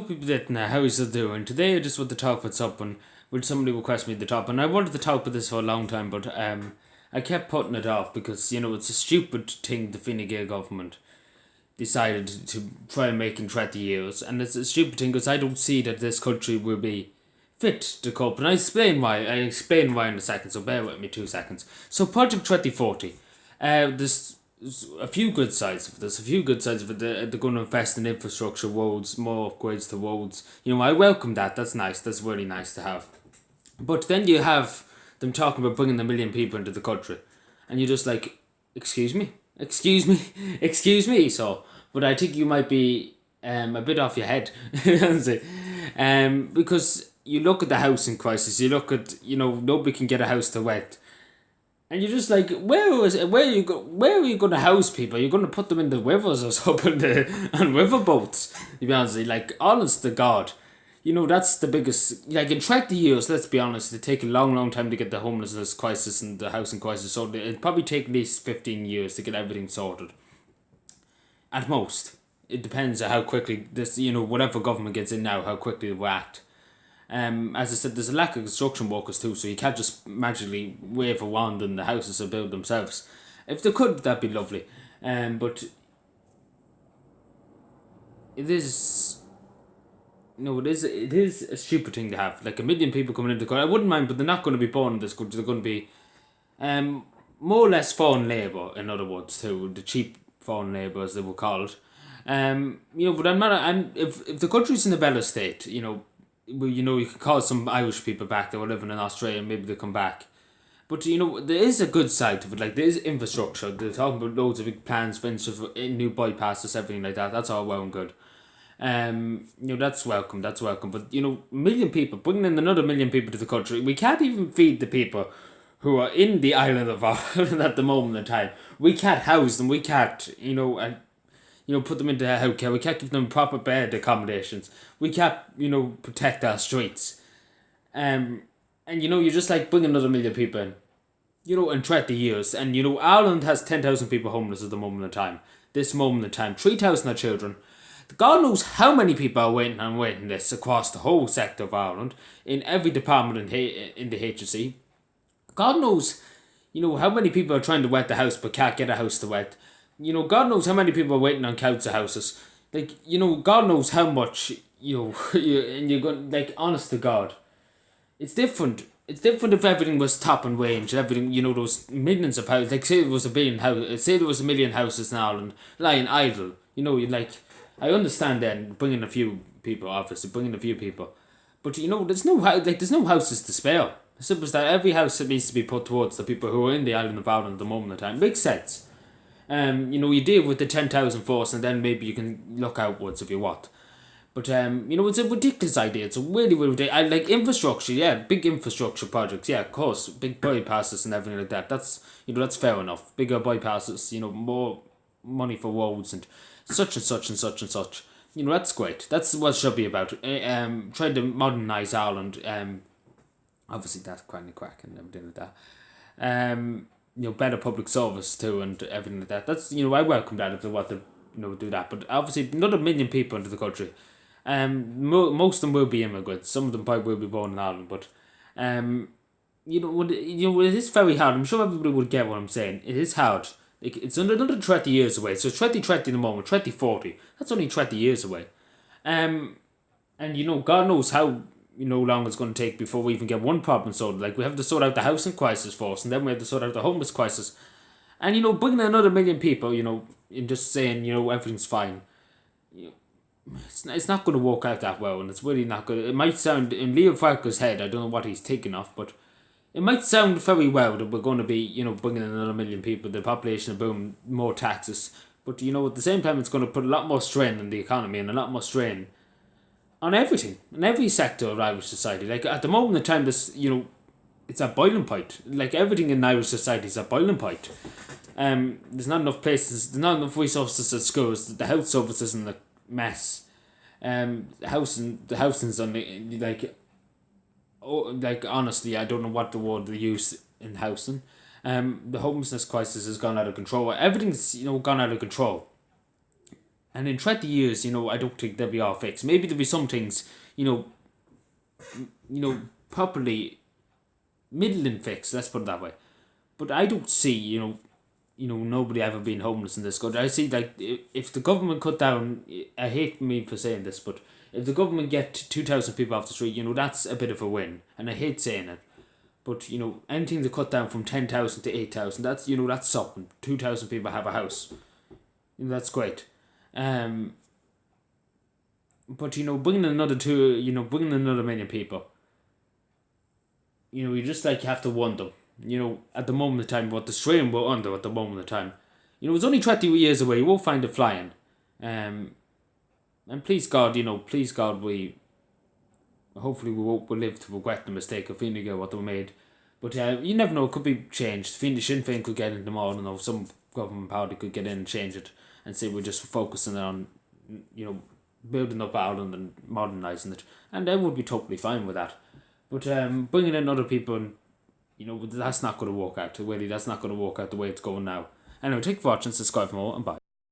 People that now, how is it doing? Today I just want to talk about something which somebody requested me to talk, and I wanted to talk about this for a long time, but I kept putting it off because it's a stupid thing the Fine Gael government decided to try and make in 30 years, and it's a stupid thing because I don't see that this country will be fit to cope, and I explain why in a second, so bear with me 2 seconds. So Project 2040, this a few good sides of it. There's a few good sides of it. They're going to invest in infrastructure, roads, more upgrades to roads. I welcome that. That's nice. That's really nice to have. But then you have them talking about bringing a million people into the country, and you're just like, excuse me, excuse me. So, but I think you might be a bit off your head, because you look at the housing crisis. You look at nobody can get a house to let. And you're just like, where are you going to house people? You're going to put them in the rivers or something, on river boats. To be honest, like, honest to God, that's the biggest. Like in 30 years, let's be honest, it take a long, long time to get the homelessness crisis and the housing crisis sorted. It'd probably take at least 15 years to get everything sorted. At most, it depends on how quickly whatever government gets in now, how quickly they act. As I said, there's a lack of construction workers too, so you can't just magically wave a wand and the houses will build themselves. If they could, that'd be lovely. But it is it is a stupid thing to have. Like a million people coming into the country. I wouldn't mind, but they're not going to be born in this country. They're going to be more or less foreign labour, in other words, too. The cheap foreign labour, as they were called. But if the country's in a better state, you could call some Irish people back that were living in Australia and maybe they come back. But there is a good side to it. Like there is infrastructure. They're talking about loads of big plans, for instance, for new bypasses, everything like that. That's all well and good. That's welcome. That's welcome. But million people, bringing in another million people to the country, we can't even feed the people who are in the island of Ireland at the moment in time. We can't house them. We can't, put them into healthcare. We can't give them proper bed accommodations. We can't, protect our streets. And you're just like bring another million people in, in 30 years. And, Ireland has 10,000 people homeless at the moment in time. This moment in time. 3,000 are children. God knows how many people are waiting on waiting lists across the whole sector of Ireland, in every department in the HSE. God knows, how many people are trying to wet the house but can't get a house to wet. God knows how many people are waiting on council houses. Like, God knows how much, and you're going, like, honest to God. It's different. It's different if everything was top and range, everything, those millions of houses, like, say there was a million houses in Ireland lying idle. I understand then, bringing a few people, obviously, But, there's no houses to spare. The simple as that, every house that needs to be put towards the people who are in the island of Ireland at the moment in time. Makes sense. You deal with the 10,000 force and then maybe you can look outwards if you want. But, it's a ridiculous idea. It's a really, really ridiculous. I like infrastructure, yeah, big infrastructure projects, yeah, of course, big bypasses and everything like that. That's fair enough. Bigger bypasses, more money for roads and such and such and such and such. That's great. That's what it should be about. Trying to modernise Ireland. Obviously that's kind of crack and everything like that. Better public service too and everything like that. That's I welcome that if they want to do that. But obviously another million people into the country. Most of them will be immigrants. Some of them probably will be born in Ireland, but it is very hard. I'm sure everybody would get what I'm saying. It is hard. It's another 30 years away. So 2030 in the moment, 2040. That's only 30 years away. And God knows how long it's going to take before we even get one problem sorted. Like we have to sort out the housing crisis first, and then we have to sort out the homeless crisis. And bringing another million people, and just saying everything's fine. It's not going to work out that well, and it's really not good. It might sound in Leo Varadkar's head. I don't know what he's thinking of, but it might sound very well that we're going to be bringing in another million people, the population will boom, more taxes. But at the same time, it's going to put a lot more strain on the economy and a lot more strain on everything, in every sector of Irish society. Like at the moment in time, this it's a boiling point. Like everything in Irish society is a boiling point. There's not enough places, there's not enough resources at schools. The health service is in a mess. The housing's on like honestly, I don't know what the word they use in housing. The homelessness crisis has gone out of control. Everything's gone out of control. And in 20 years, I don't think they'll be all fixed. Maybe there'll be some things, properly middling fixed, let's put it that way. But I don't see, nobody ever being homeless in this country. I see, like, if the government cut down, I hate me for saying this, but if the government get 2,000 people off the street, that's a bit of a win. And I hate saying it. But, anything to cut down from 10,000 to 8,000, that's something. 2,000 people have a house. That's great. But, bringing another bringing another million people, you just, like, have to wonder, at the moment of time, what the strain we're under at the moment of time. It's only 20 years away, you won't find it flying. And please God, hopefully we won't live to regret the mistake of Fine Gael what they made. But you never know, it could be changed. Sinn Féin could get into more, some government party could get in and change it and say we're just focusing on, building up Ireland and modernising it. And I would be totally fine with that. But bringing in other people, that's not going to work out. Really, that's not going to work out the way it's going now. Anyway, thank you for watching, subscribe for more, and bye.